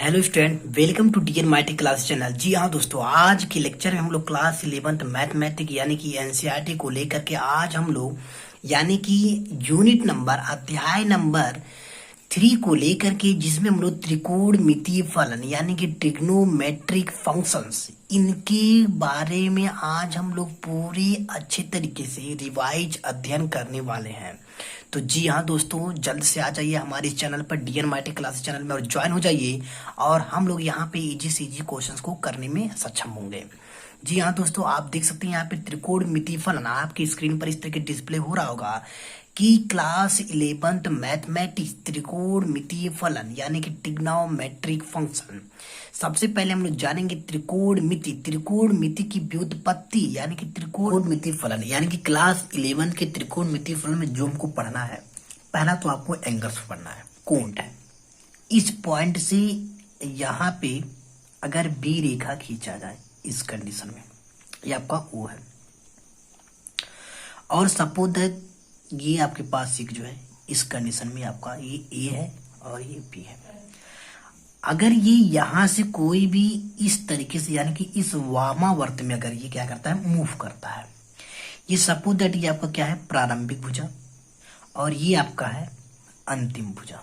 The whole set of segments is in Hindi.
Hello student, welcome to DN mighty class channel. जी हाँ दोस्तों, आज के लेक्चर में हम लोग क्लास 11th मैथमेटिक्स यानी कि एनसीईआरटी को लेकर के आज हम लोग यानी कि यूनिट नंबर अध्याय नंबर 3 को लेकर के, जिसमें हम लोग त्रिकोणमितीय फलन यानी कि ट्रिग्नोमेट्रिक फंक्शंस, इनके बारे में आज हम लोग पूरी अच्छे तरीके से रिवाइज अध्ययन करने वाले हैं। तो जी हाँ दोस्तों, जल्द से आ जाइए हमारे इस चैनल पर डीएन माइटी क्लास चैनल में और ज्वाइन हो जाइए, और हम लोग यहाँ पे इजी से इजी क्वेश्चंस को करने में सक्षम होंगे। जी हाँ दोस्तों, आप देख सकते हैं यहाँ पे त्रिकोणमितीय फलन आपकी स्क्रीन पर इस तरह के डिस्प्ले हो रहा होगा कि क्लास 11th मैथमेटिक्स त्रिकोणमितीय फलन यानी कि ट्रिग्नोमेट्रिक फंक्शन। सबसे पहले हम लोग जानेंगे त्रिकोणमिति की व्युत्पत्ति यानी कि त्रिकोणमितीय फलन यानी कि क्लास 11 के त्रिकोणमितीय फलन में जो हमको पढ़ना है, पहला तो आपको एंगल्स पढ़ना है। कोण है, इस पॉइंट से यहाँ पे अगर बी रेखा खींचा जाए इस कंडीशन में, ये आपका ओ है, और सपोज दैट ये आपके पास एक जो है इस कंडीशन में आपका ये ए है और ये बी है। अगर ये यहां से कोई भी इस तरीके से यानी कि इस वामावर्त में अगर ये क्या करता है, मूव करता है, ये सपोज दैट ये आपका क्या है, प्रारंभिक भुजा, और ये आपका है अंतिम भुजा।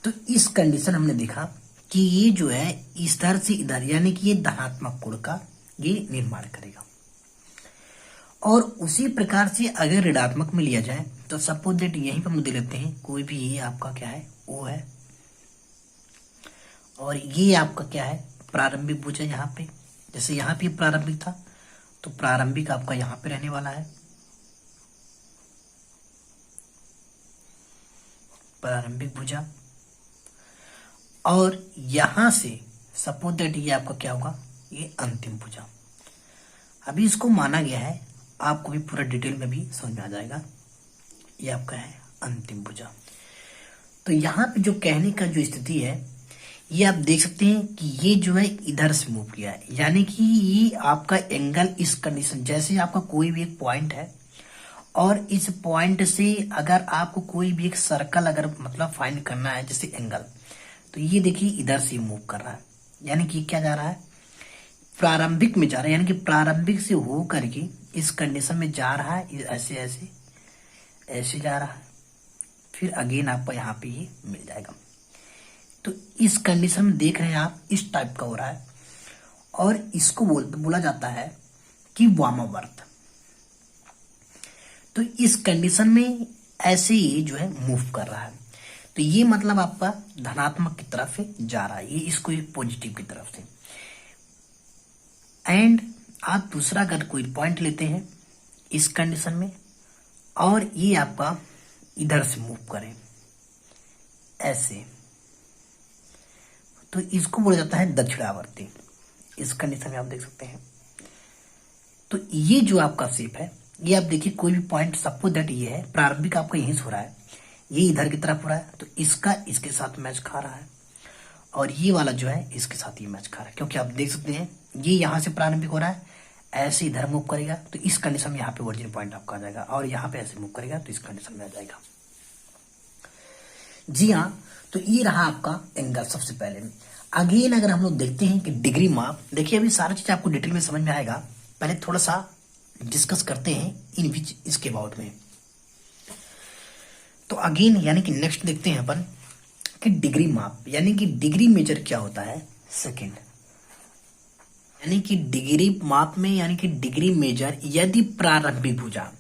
तो इस कंडीशन हमने देखा कि ये जो है इस तरह से इधर यानी कि ये धनात्मक कोण का ये निर्माण करेगा, और उसी प्रकार से अगर ऋणात्मक में लिया जाए तो सपोज दैट यहीं पर हम दे लेते हैं कोई भी, ये आपका क्या है, ओ है, और ये आपका क्या है, प्रारंभिक भुजा। यहाँ पे जैसे यहाँ पे प्रारंभिक था तो प्रारंभिक आपका यहाँ पे रहने वाला है, प्रारंभिक भुजा, और यहां से सपोज दैट ये आपका क्या होगा, ये अंतिम भुजा। अभी इसको माना गया है, आपको भी पूरा डिटेल में भी समझ में आ जाएगा, ये आपका है अंतिम भुजा। तो यहाँ पे जो कहने का जो स्थिति है, ये आप देख सकते हैं कि ये जो है इधर से मूव किया है, यानी कि ये आपका एंगल इस कंडीशन, जैसे आपका कोई भी एक पॉइंट है और इस पॉइंट से अगर आपको कोई भी एक सर्कल अगर मतलब फाइंड करना है जैसे एंगल, तो ये देखिए इधर से मूव कर रहा है, यानी कि क्या जा रहा है, प्रारंभिक में जा रहा है, यानी कि प्रारंभिक से हो करके इस कंडीशन में जा रहा है, ऐसे ऐसे ऐसे जा रहा है, फिर अगेन आपको यहाँ पे ये मिल जाएगा। तो इस कंडीशन में देख रहे हैं आप, इस टाइप का हो रहा है, और इसको बोला जाता है कि वामावर्त। तो इस कंडीशन में ऐसे ही जो है मूव कर रहा है, तो ये मतलब आपका धनात्मक की तरफ से जा रहा है, ये इसको पॉजिटिव की तरफ से। एंड आप दूसरा अगर कोई पॉइंट लेते हैं इस कंडीशन में, और ये आपका इधर से मूव करें ऐसे, तो इसको बोला जाता है दक्षिणावर्ती। इस कंडीशन में आप देख सकते हैं। तो ये जो आपका शेप है, ये आप देखिए कोई भी पॉइंट सपोज दैट ये है, प्रारंभिक आपका यहीं से हो रहा है, ये इधर की तरफ हो रहा है, तो इसका इसके साथ मैच खा रहा है, और ये वाला जो है इसके साथ ये मैच खा रहा है, क्योंकि आप देख सकते हैं ये यहां से प्रारंभिक हो रहा है, ऐसे इधर मूव करेगा तो इस कंडीशन में यहाँ पे ओरिजिन पॉइंट आपका आ जाएगा, और यहाँ पे ऐसे मूव करेगा तो इस कंडीशन में आ जाएगा। जी हाँ, तो ये रहा आपका एंगल। सबसे पहले अगेन अगर हम लोग देखते हैं कि डिग्री माप, देखिए अभी सारा चीज आपको डिटेल में समझ में आएगा, पहले थोड़ा सा डिस्कस करते हैं इन बीच इसके अबाउट में। तो अगेन यानी कि नेक्स्ट देखते हैं अपन कि डिग्री माप यानी कि डिग्री मेजर क्या होता है, सेकंड, यानी कि डिग्री माप में यानी कि डिग्री मेजर, यदि प्रारंभिक भुजा,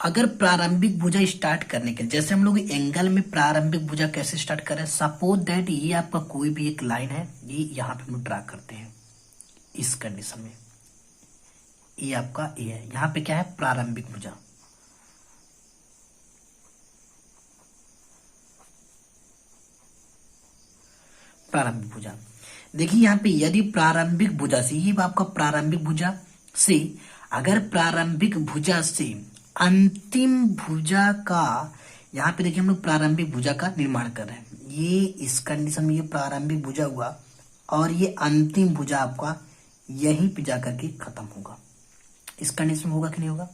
अगर प्रारंभिक भुजा स्टार्ट करने के, जैसे हम लोग एंगल में प्रारंभिक भुजा कैसे स्टार्ट करें, सपोज दैट ये आपका कोई भी एक लाइन है, ये यहाँ पे हम ड्रा करते हैं इस कंडीशन में, ये आपका ए है, यहाँ पे क्या है, प्रारंभिक भुजा, प्रारंभिक भुजा। देखिए यहाँ पे यदि प्रारंभिक भुजा से, ये आपका प्रारंभिक भुजा से, अगर प्रारंभिक भुजा से अंतिम भुजा का, यहाँ पे देखिए हम लोग प्रारंभिक भुजा का निर्माण कर रहे हैं, ये इस कंडीशन में ये प्रारंभिक भुजा हुआ, और ये अंतिम भुजा आपका यहीं पे जाकर के खत्म होगा, इस कंडीशन में होगा कि नहीं होगा।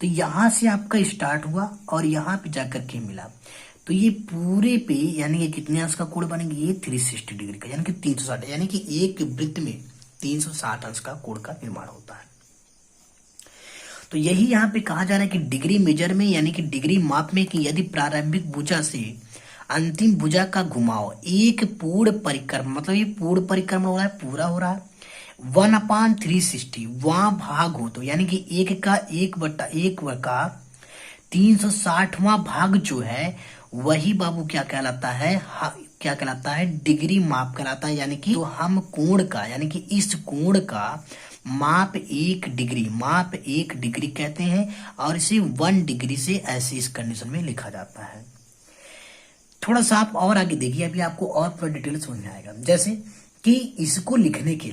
तो यहां से आपका स्टार्ट हुआ और यहाँ पे जाकर के मिला, तो ये पूरे पे यानी कि कितने अंश का कोण बनेंगे, ये 360 डिग्री का, यानी कि 360, यानी कि एक वृत्त में 360 अंश का कोण का निर्माण होता है। तो यही यहाँ पे कहा जा रहा है कि डिग्री मेजर में यानी कि डिग्री माप में कि यदि प्रारंभिक भुजा से अंतिम भुजा का घुमाव एक पूर्ण परिक्रम, मतलब ये पूर्ण परिक्रमण हो रहा है, पूरा हो रहा है, 1/360 वहां भाग हो, तो यानी कि एक का 360वां भाग जो है वही बाबू क्या कहलाता है, क्या कहलाता है, डिग्री माप कहलाता है। यानी कि तो हम कोण का, यानी कि इस कोण का माप 1 डिग्री कहते हैं और इसे 1 डिग्री से ऐसे इस कंडीशन में लिखा जाता है। थोड़ा सा आप और आगे देखिए, अभी आपको और पूरा डिटेल समझ में आएगा। जैसे कि इसको लिखने के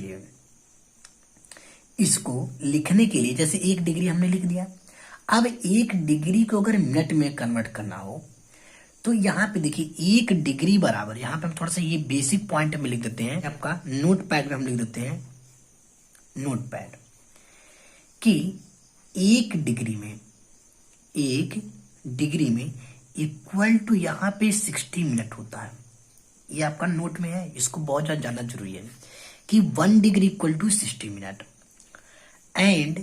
लिए जैसे 1 डिग्री हमने लिख दिया। अब 1 डिग्री को अगर मिनट में कन्वर्ट करना हो तो यहाँ पे देखिए 1 डिग्री बराबर, यहाँ पे हम थोड़ा सा ये बेसिक पॉइंट में लिख देते हैं, आपका नोट पैड में हम लिख देते हैं, नोट पैड, कि 1 डिग्री में इक्वल टू यहाँ पे 60 मिनट होता है। ये आपका नोट में है, इसको बहुत ज्यादा जानना जरूरी है कि 1 degree equal to 60 minute and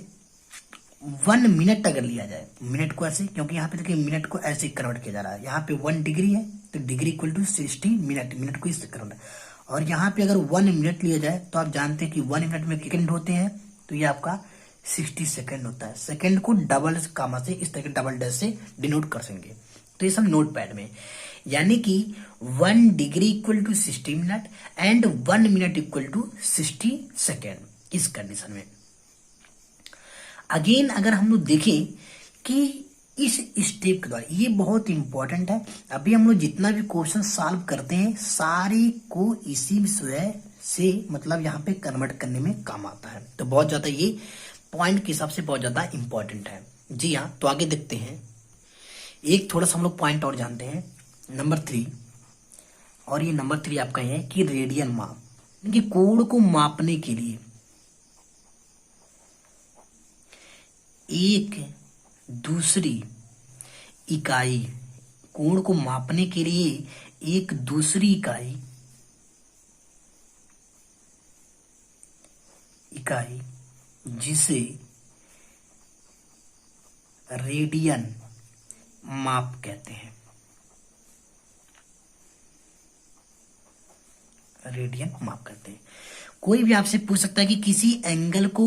1 minute अगर लिया जाए, मिनट को ऐसे, क्योंकि यहाँ पे देखिए मिनट को ऐसे कन्वर्ट किया जा रहा है, यहाँ पे 1 डिग्री है तो degree equal to 60 minute, minute को इससे कन्वर्ट, और यहाँ पे अगर 1 मिनट लिया जाए तो आप जानते हैं कि 1 मिनट में सेकंड होते हैं, तो ये आपका 60 सेकंड होता है। सेकंड को डबल कामा से इस तरह के डबल डैश से डिनोट कर सकेंगे, तो ये सब नोट पैड में, यानी कि 1 degree equal to 60 minute and 1 minute equal to 60 second. इस कंडीशन में अगेन अगर हम लोग देखें कि इस स्टेप के द्वारा, ये बहुत इंपॉर्टेंट है, अभी हम लोग जितना भी क्वेश्चन सॉल्व करते हैं सारे को इसी विषय से मतलब यहाँ पे कन्वर्ट करने में काम आता है, तो बहुत ज्यादा ये पॉइंट के हिसाब से बहुत ज्यादा इंपॉर्टेंट है। जी हाँ, तो आगे देखते हैं, एक थोड़ा सा हम लोग पॉइंट और जानते हैं, नंबर 3, और ये नंबर 3 आपका है कि रेडियन माप, कि कोण को मापने के लिए एक दूसरी इकाई, कोण को मापने के लिए एक दूसरी इकाई जिसे रेडियन माप कहते हैं, रेडियन माप करते हैं। कोई भी आपसे पूछ सकता है कि किसी एंगल को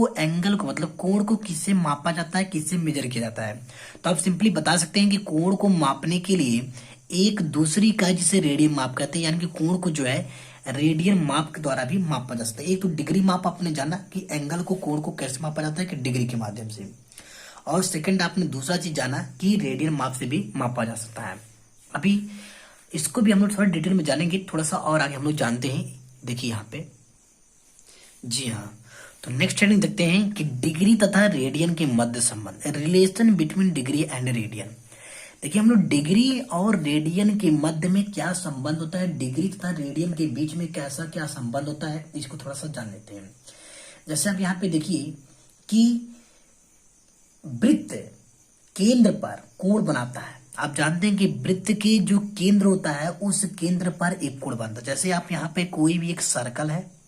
मतलब कोण को किससे मापा जाता है, किससे मेजर किया जाता है, तो आप सिंपली बता सकते हैं कि कोण को मापने के लिए एक दूसरी इकाई जिसे रेडियन माप कहते हैं, यानी कि कोण को जो है रेडियन माप के द्वारा भी मापा जा सकता है। एक तो डिग्री माप आपने जाना कि एंगल को, कोण को कैसे मापा जाता है, कि डिग्री के माध्यम से, और सेकंड आपने दूसरा चीज जाना कि रेडियन माप से भी मापा जा सकता है। अभी इसको भी हम लोग थोड़ा डिटेल में जानेंगे, थोड़ा सा और आगे हम लोग जानते हैं। देखिए यहाँ पे, जी हाँ, तो नेक्स्ट हेडिंग देखते हैं कि डिग्री तथा रेडियन के मध्य संबंध, relation between degree and radian. देखिए हम लोग डिग्री और रेडियन के मध्य में क्या संबंध होता है, डिग्री तथा रेडियन के बीच में कैसा क्या संबंध होता है, इसको थोड़ा सा जान लेते हैं। जैसे आप यहाँ पे देखिए कि वृत्त केंद्र पर कोण बनाता है, आप जानते हैं कि वृत्त के जो केंद्र होता है उस केंद्र पर एक कोण बनता है। जैसे आप यहाँ पे कोई भी एक सर्कल है,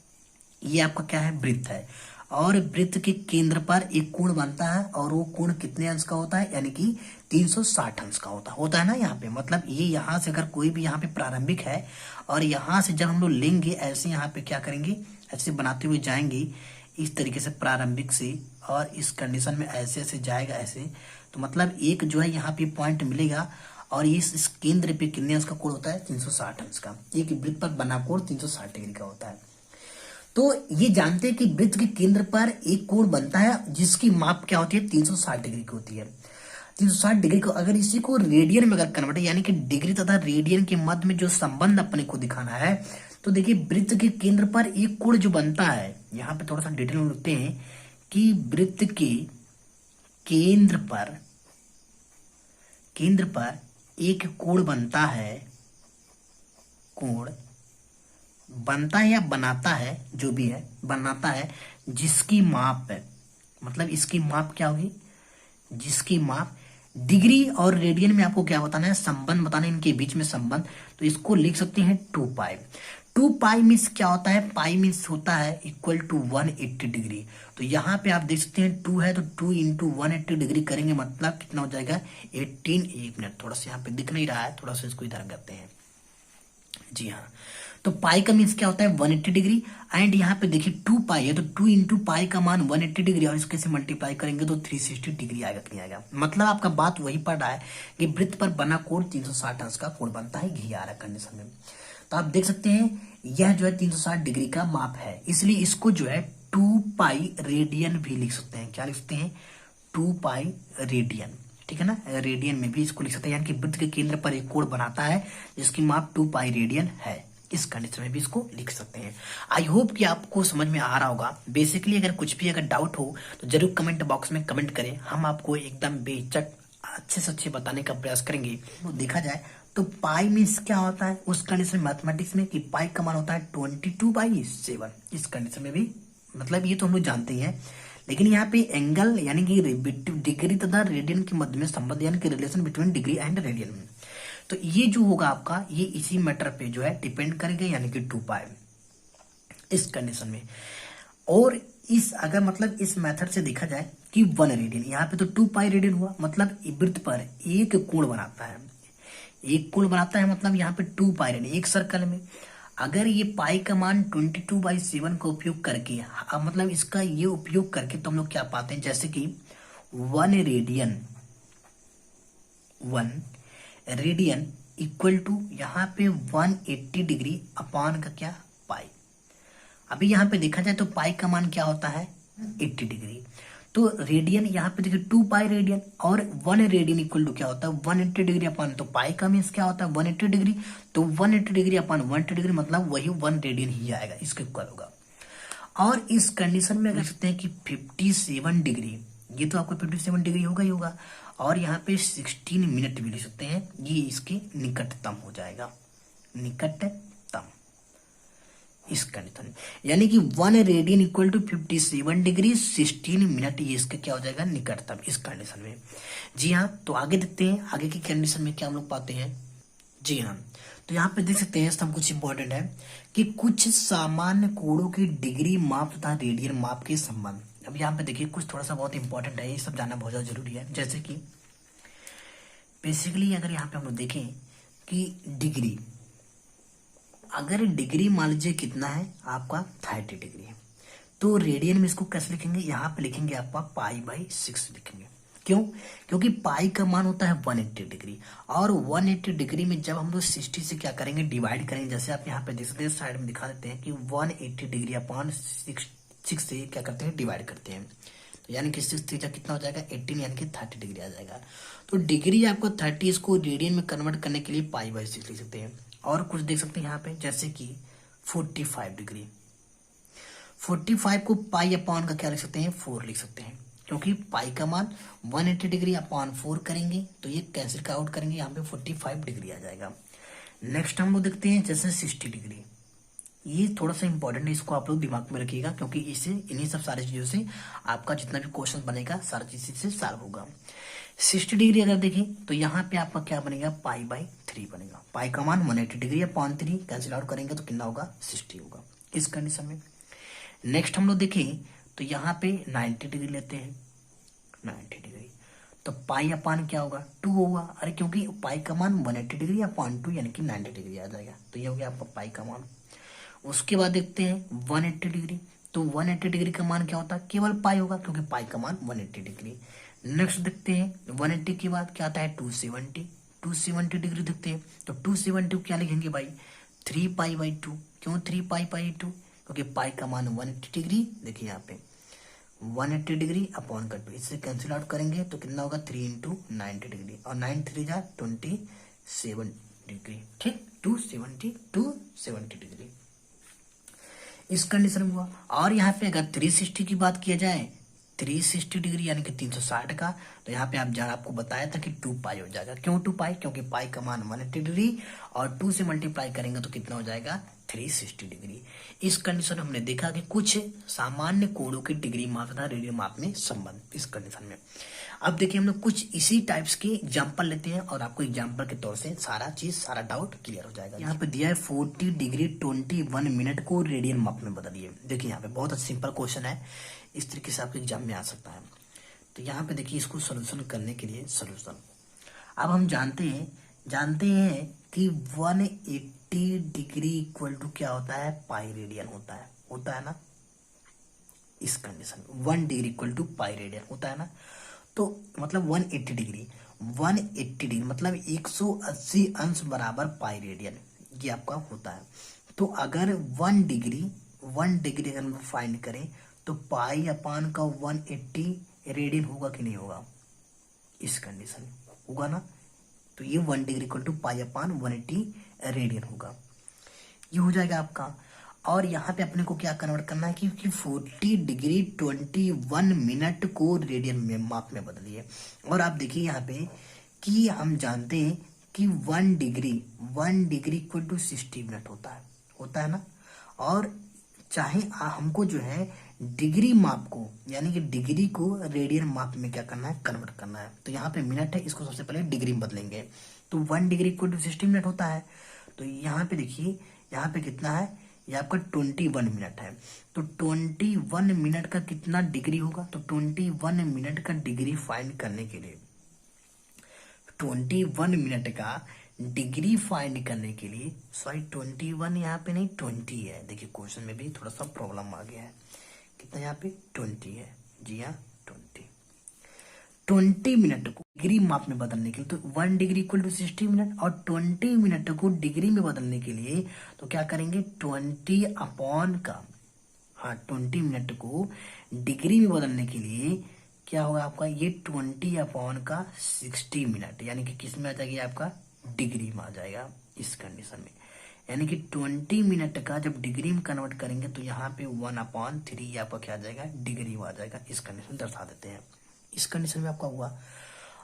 ये आपका क्या है, वृत्त है, और वृत्त के केंद्र पर एक कोण बनता है, और वो कोण कितने अंश का होता है, यानी कि 360 अंश का होता है ना यहाँ पे। मतलब ये यहाँ से अगर कोई भी यहाँ पे प्रारंभिक है और यहाँ से जब हम लोग लेंगे ऐसे यहाँ पे क्या करेंगे, ऐसे बनाते हुए जाएंगे इस तरीके से प्रारंभिक से, और इस कंडीशन में ऐसे ऐसे जाएगा ऐसे, तो मतलब एक जो है यहाँ पे पॉइंट मिलेगा, और इस केंद्र पे कितने अंश का कोण होता है, 360 अंश का। एक वृत्त पर बना कोण 360 डिग्री का होता है। तो ये जानते हैं कि वृत्त के केंद्र पर एक कोण बनता है जिसकी माप क्या होती है, 360 डिग्री की होती है। 360 डिग्री को अगर इसी को रेडियन में अगर कन्वर्ट, यानी कि डिग्री तथा रेडियन के मध्य में जो संबंध अपने को दिखाना है, तो देखिए वृत्त के केंद्र पर एक कोण जो बनता है, यहाँ पे थोड़ा सा डिटेल में लिखते हैं कि वृत्त के केंद्र पर एक कोण बनता है, कोण बनता है या बनाता है, जो भी है बनाता है, जिसकी माप है, मतलब इसकी माप क्या होगी, जिसकी माप डिग्री और रेडियन में आपको क्या बताना है, संबंध बताना है, इनके बीच में संबंध। तो इसको लिख सकते हैं 2 पाई। 2 पाई मीन्स क्या होता है, पाई मीन्स होता है इक्वल टू 180 डिग्री। तो यहाँ पे आप देख सकते हैं 2 है तो 2 इंटू 180 डिग्री करेंगे, मतलब कितना हो जाएगा 18। एक मिनट, थोड़ा सा यहाँ पे दिख नहीं रहा है, थोड़ा सा इसको इधर करते हैं। जी हाँ, तो पाई का मीन्स क्या होता है 180 डिग्री। एंड यहाँ पे देखिए 2 पाई है तो 2 इंटू पाई का मान 180 डिग्री, और इसके से मल्टीप्लाई करेंगे तो 360 डिग्री आएगा कि नहीं आएगा। मतलब आपका बात वही पड़ रहा है कि वृत्त पर बना कोण 360 अंश का कोण बनता है, यही आ रहा है कंडीशन में। तो आप देख सकते हैं यह जो है 360 डिग्री का माप है, इसलिए इसको जो है 2 पाई रेडियन भी लिख सकते हैं। क्या लिख सकते हैं, 2 पाई रेडियन, ठीक है ना। रेडियन में भी इसको लिख सकते हैं, यानी कि वृत्त के केंद्र पर एक कोण बनाता है जिसकी माप 2 पाई रेडियन है। इस कंडीशन में भी इसको लिख सकते हैं। आई होप कि आपको समझ में आ रहा होगा। बेसिकली अगर कुछ भी अगर डाउट हो तो जरूर कमेंट बॉक्स में कमेंट करें, हम आपको एकदम बेहिचक अच्छे से अच्छे बताने का प्रयास करेंगे। तो देखा जाए तो पाई मीन्स क्या होता है उस कंडीशन में मैथमेटिक्स में कि पाई का मान होता है 22/7। इस कंडीशन में भी मतलब ये तो हम लोग जानते ही हैं, लेकिन यहाँ पे एंगल यानी कि डिग्री तथा रेडियन के मध्य में संबंध यानी कि relation between degree and radian, तो ये जो होगा आपका ये इसी मैटर पे जो है डिपेंड करेगा, यानी कि 2 पाई इस कंडीशन में। और इस अगर मतलब इस मेथड से देखा जाए कि 1 रेडियन, यहाँ पे तो 2 पाई रेडियन हुआ, मतलब वृत्त पर एक कोण बनाता है, एक कोण बनाता है, मतलब यहाँ पे 2 पाई रेडियन एक सर्कल में। अगर ये पाई का मान 22/7 का उपयोग करके, मतलब इसका ये उपयोग करके तो हम लोग क्या पाते हैं, जैसे कि 1 रेडियन इक्वल टू यहाँ पे 180 डिग्री अपान का क्या पाई। अभी यहाँ पे देखा जाए तो पाई का मान क्या होता है 80 डिग्री, तो रेडियन यहाँ पे देखिए 2 पाई रेडियन और 1 रेडियन इक्वल टू क्या होता है 180 डिग्री अपान, तो पाई का मीन्स क्या होता है 180 डिग्री, तो 180 डिग्री अपान 180 डिग्री मतलब वही 1 रेडियन ही आएगा, इसके इक्वल होगा। और इस कंडीशन में कह सकते हैं कि 57 डिग्री, ये तो आपको 57 डिग्री होगा ही होगा, और यहाँ पे 16 मिनट भी ले सकते हैं, ये इसके निकटतम हो जाएगा, निकटतम इस कंडीशन में। यानी कि 1 radian equal to 57 degree 16 minute, ये इसका क्या हो जाएगा निकटतम इस कंडीशन में। जी हाँ, तो आगे देखते हैं आगे की कंडीशन में क्या हम लोग पाते हैं। जी हाँ, तो यहाँ पे देख सकते हैं सब कुछ इंपॉर्टेंट है कि कुछ सामान्य कोणों की डिग्री माप तथा रेडियन माप के संबंध। अब यहाँ पे देखिए कुछ थोड़ा सा बहुत इंपॉर्टेंट है, ये सब जानना बहुत ज्यादा जरूरी है। जैसे कि बेसिकली अगर यहाँ पे हम लोग देखें कि डिग्री, अगर डिग्री मान लीजिए कितना है आपका 30 डिग्री है, तो रेडियन में इसको कैसे लिखेंगे, यहाँ पे लिखेंगे आपका पाई/6 लिखेंगे। क्यों, क्योंकि पाई का मान होता है 180 डिग्री, और 180 डिग्री में जब हम लोग 60 से क्या करेंगे डिवाइड करेंगे, जैसे आप यहाँ पे देख सकते हैं साइड में दिखा देते हैं कि 180 डिग्री अपान 6 से क्या करते हैं डिवाइड करते हैं, तो यानी कि 6 3 कितना हो जाएगा 18, यानी कि 30 डिग्री आ जाएगा। तो डिग्री आपको 30, इसको रेडियन में कन्वर्ट करने के लिए पाई/6 लिख सकते हैं। और कुछ देख सकते हैं यहाँ पे जैसे कि 45 डिग्री, 45 को पाई अपान का क्या लिख सकते हैं 4 लिख सकते हैं, क्योंकि पाई का मान 180 डिग्री अपान 4 करेंगे तो ये कैंसिल आउट करेंगे, यहाँ पे 45 डिग्री आ जाएगा। नेक्स्ट हम लोग देखते हैं जैसे 60 डिग्री, ये थोड़ा सा इंपॉर्टेंट है, इसको आप लोग दिमाग में रखिएगा, क्योंकि इससे इन्हीं सब सारी चीजों से आपका जितना भी क्वेश्चन बनेगा सारी चीज से सॉल्व होगा। 60 डिग्री अगर देखें तो यहाँ पे आपका क्या बनेगा पाई/3 बनेगा, पाई का मान 180 डिग्री अपान 3 कैंसिल आउट करेंगे तो कितना होगा 60 होगा इस कंडीशन में। नेक्स्ट हम लोग देखें तो यहाँ पे 90 डिग्री लेते हैं, 90 डिग्री तो पाई अपान क्या होगा 2 होगा, अरे क्योंकि पाई का मान 180 डिग्री अपान 2 यानी कि 90 डिग्री आ जाएगा, तो ये हो गया आपका पाई का मान। उसके बाद देखते हैं 180 डिग्री, तो 180 डिग्री का मान क्या होता है केवल पाई होगा, क्योंकि पाई का मान 180 डिग्री। नेक्स्ट देखते हैं 180 के बाद क्या आता है 270 डिग्री देखते हैं, तो 270 क्या लिखेंगे भाई 3 पाई/2, क्यों 3 पाई/2, क्योंकि पाई का मान 180 डिग्री, देखिए यहाँ पे 180 डिग्री अपॉन का 2, इससे कैंसिल आउट करेंगे तो कितना होगा 3 × 90 डिग्री, और 9 3 जा 27 डिग्री, ठीक 270 डिग्री इस कंडीशन में हुआ। और यहाँ पे अगर 360 की बात किया जाए 360 डिग्री यानी कि 360 का। तो यहाँ पे आप जहाँ आपको बताया था कि 2 पाई हो जाएगा। क्यों 2 पाई? क्योंकि पाई का मान 180 डिग्री और 2 से मल्टीप्लाई करेंगे तो कितना हो जाएगा? 360 डिग्री। इस कंडीशन में हमने देखा कि कुछ सामान्य कोणों की डिग्री माप तथा रेडियन माप में संबंध। इस कंडीशन में अब देखिए हम लोग कुछ इसी टाइप्स के एग्जाम्पल लेते हैं और आपको एग्जाम्पल के तौर से सारा डाउट क्लियर हो जाएगा। यहाँ पे दिया है 40 डिग्री 21 मिनट को रेडियन माप में बदलिए। देखिए यहाँ पे बहुत सिंपल क्वेश्चन है, इस तरीके से आपके एग्जाम में आ सकता है। तो यहाँ पे देखिए इसको सोल्यूशन करने के लिए सोल्यूशन, अब हम जानते हैं कि 180 डिग्री इक्वल टू क्या होता है? पाई रेडियन होता है ना। इस कंडीशन में 1 degree equal to pi radian होता है ना। तो मतलब 180 डिग्री मतलब 180 अंश बराबर पाई रेडियन, ये आपका होता है। तो अगर 1 डिग्री अगर हम फाइंड करें तो पाई अपान का 180 रेडियन होगा कि नहीं होगा? इस कंडीशन होगा ना। तो ये 1 degree equal to pi upon 180 radian होगा, ये हो जाएगा आपका। और यहाँ पे अपने को क्या कन्वर्ट करना है कि 40 डिग्री 21 मिनट को रेडियन में माप में बदलिए। और आप देखिए यहाँ पे कि हम जानते हैं कि 1 डिग्री इक्वल टू 60 मिनट होता है ना। और चाहे हमको जो है डिग्री माप को यानी कि डिग्री को रेडियन माप में क्या करना है? कन्वर्ट करना है। तो यहाँ पे मिनट है, इसको सबसे पहले डिग्री में बदलेंगे। तो 1 डिग्री इक्वल टू 60 मिनट होता है। तो यहाँ पे देखिए यहाँ पे कितना है? ये आपका 21 मिनट है। तो 21 मिनट का कितना डिग्री होगा? तो 21 मिनट का डिग्री फाइंड करने के लिए 21 मिनट का डिग्री फाइंड करने के लिए सॉरी 21 यहाँ पे नहीं 20 है। देखिए क्वेश्चन में भी थोड़ा सा प्रॉब्लम आ गया है। कितना यहाँ पे 20 है? जी हाँ 20 मिनट को डिग्री माप में बदलने के लिए तो 1 डिग्री इक्वल टू 60 मिनट और 20 मिनट को डिग्री में बदलने के लिए तो क्या करेंगे? 20 अपॉन का 20 मिनट को डिग्री में बदलने के लिए क्या होगा आपका? ये 20 अपॉन का 60 मिनट यानी कि किस में आ जाएगी? आपका डिग्री में आ जाएगा। इस कंडीशन में यानी कि 20 मिनट का जब डिग्री में कन्वर्ट करेंगे तो यहाँ पे 1/3 आपका क्या आ जाएगा? डिग्री में आ जाएगा। इस कंडीशन दर्शा देते हैं। इस कंडीशन में आपका हुआ।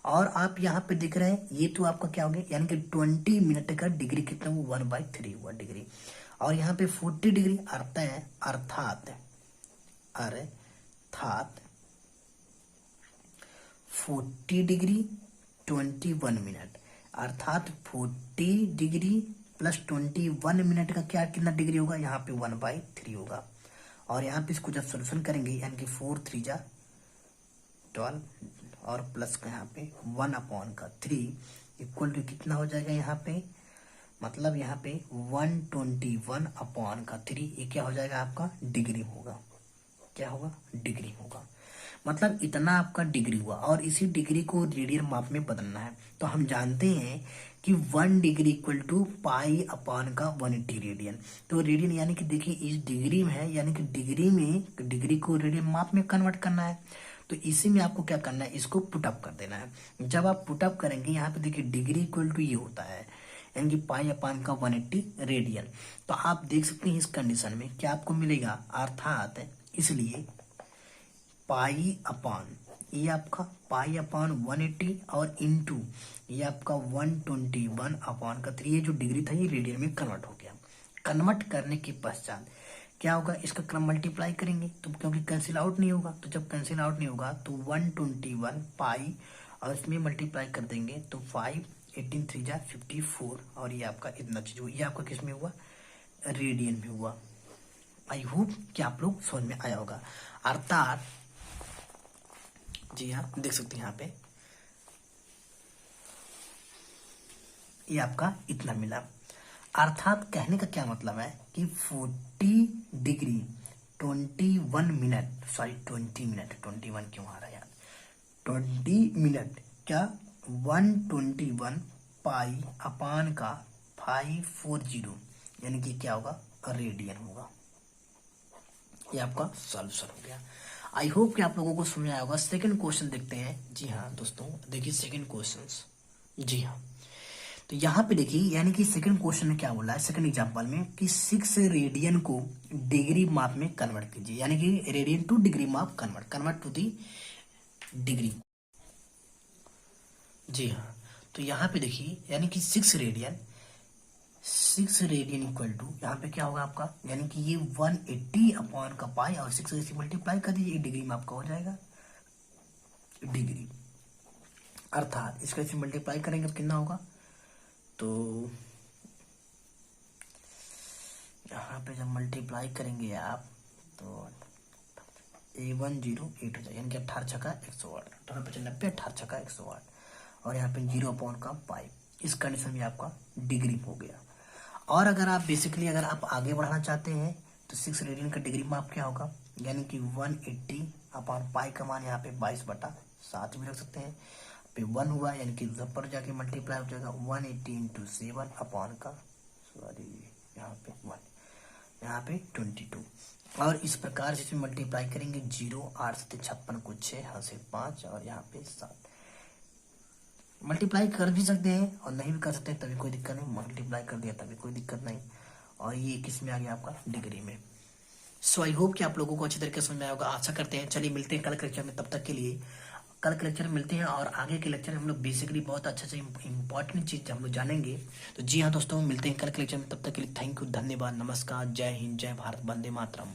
और आप यहाँ पे देख रहे हैं ये तो आपका क्या हो गया? यानी कि 20 मिनट का डिग्री कितना हुआ? 1/3 हुआ डिग्री। और यहाँ पे 40 डिग्री अर्थात 40 डिग्री 21 मिनट अर्थात 40 डिग्री प्लस 21 मिनट का क्या कितना डिग्री होगा? यहाँ पे 1/3 होगा। और यहाँ पे इसको जब सोल्यूशन करेंगे यानी कि 4 3 जा 12 और प्लस का यहाँ पे 1/3 इक्वल टू कितना हो जाएगा? यहाँ पे मतलब यहाँ पे 121/3 ये क्या हो जाएगा? आपका डिग्री होगा। क्या होगा? डिग्री होगा। मतलब इतना आपका डिग्री हुआ और इसी डिग्री को रेडियन माप में बदलना है। तो हम जानते हैं कि 1 डिग्री इक्वल टू पाई अपान का 180 रेडियन। तो रेडियन यानी कि देखिए इस डिग्री में है यानी कि डिग्री को रेडियन माप में कन्वर्ट करना है। तो इसी में आपको क्या करना है? इसको पुटअप कर देना है। जब आप पुटअप करेंगे यहाँ पे देखिए डिग्री इक्वल टू ये होता है यानी कि पाई अपान का 180 रेडियन। तो आप देख सकते हैं इस कंडीशन में क्या आपको मिलेगा? अर्थात इसलिए पाई अपान ये आपका पाई अपान 180 और इंटू ये आपका 121/3 ये जो डिग्री था ये रेडियन में कन्वर्ट हो गया। कन्वर्ट करने के पश्चात क्या होगा? इसका क्रम मल्टीप्लाई करेंगे तो क्योंकि कैंसिल आउट नहीं होगा। तो जब कैंसिल आउट नहीं होगा तो 121 पाई और इसमें मल्टीप्लाई कर देंगे तो 5 18 3 जा 54 और ये आपका इतना चीज हुआ। ये आपका किस में हुआ? रेडियन में हुआ। आई होप कि आप लोग समझ में आया होगा। अर्थात जी हाँ देख सकते हैं यहाँ पे ये आपका इतना मिला। अर्थात कहने का क्या मतलब है कि 40 डिग्री 21 मिनट 21 क्यों आ रहा है यार? 20 मिनट क्या 121 पाई अपान का 540 यानी कि क्या होगा? रेडियन होगा। ये आपका सॉल्यूशन हो गया। आई होप कि आप लोगों को समझ आया होगा। सेकंड क्वेश्चन देखते हैं। जी हाँ दोस्तों देखिए सेकंड क्वेश्चन। जी हाँ तो यहाँ पे देखिए यानी कि सेकंड क्वेश्चन में क्या बोला है, सेकंड एग्जांपल में कि 6 रेडियन को डिग्री माप में कन्वर्ट कीजिए, यानी कि रेडियन टू डिग्री माप कन्वर्ट टू दी डिग्री। जी हाँ, तो यहाँ पे देखिए यानी कि 6 रेडियन इक्वल टू यहाँ पे क्या होगा आपका, यानी कि ये 180 अपॉन का पाई और 6 से मल्टीप्लाई कर दीजिए, डिग्री में आपका हो जाएगा डिग्री। अर्थात इसका इसे मल्टीप्लाई करेंगे तो कितना होगा, तो यहाँ पे जब मल्टीप्लाई करेंगे आप तो 108 हो जाएगा, यानी कि 18 छक्का 108, 18 18 छक्का 108 और यहाँ पे 0 अपॉन का पाई। इस कंडीशन में आपका डिग्री हो गया। और अगर आप बेसिकली अगर आप आगे बढ़ाना चाहते हैं तो 6 रेडियन का डिग्री माप क्या होगा, यानी कि 180 अपॉन पाई का मान यहाँ पे 22/7 भी रख सकते हैं, पे 1 हुआ यानी कि पर जाके मल्टीप्लाई हो जाएगा 180 इंटू 7 अपॉन का यहाँ पे 1, यहाँ पे 22। और इस प्रकार से मल्टीप्लाई करेंगे 0 8 7 56 को 6 हाँ से 5 और यहाँ पे 7। मल्टीप्लाई कर भी सकते हैं और नहीं भी कर सकते हैं, तभी कोई दिक्कत नहीं, मल्टीप्लाई कर दिया तभी कोई दिक्कत नहीं। और ये किस में आ गया आपका डिग्री में। सो आई होप कि आप लोगों को अच्छी तरीके से समझ में आया होगा, आशा करते हैं। चलिए मिलते हैं कल के लेक्चर में, तब तक के लिए कल के लेक्चर में मिलते हैं और आगे के लेक्चर में हम लोग बेसिकली बहुत अच्छे से इंपॉर्टेंट चीज हम लोग जानेंगे। तो जी हाँ दोस्तों, मिलते हैं कल के लेक्चर में, तब तक के लिए थैंक यू, धन्यवाद, नमस्कार, जय हिंद, जय भारत, वंदे मातरम।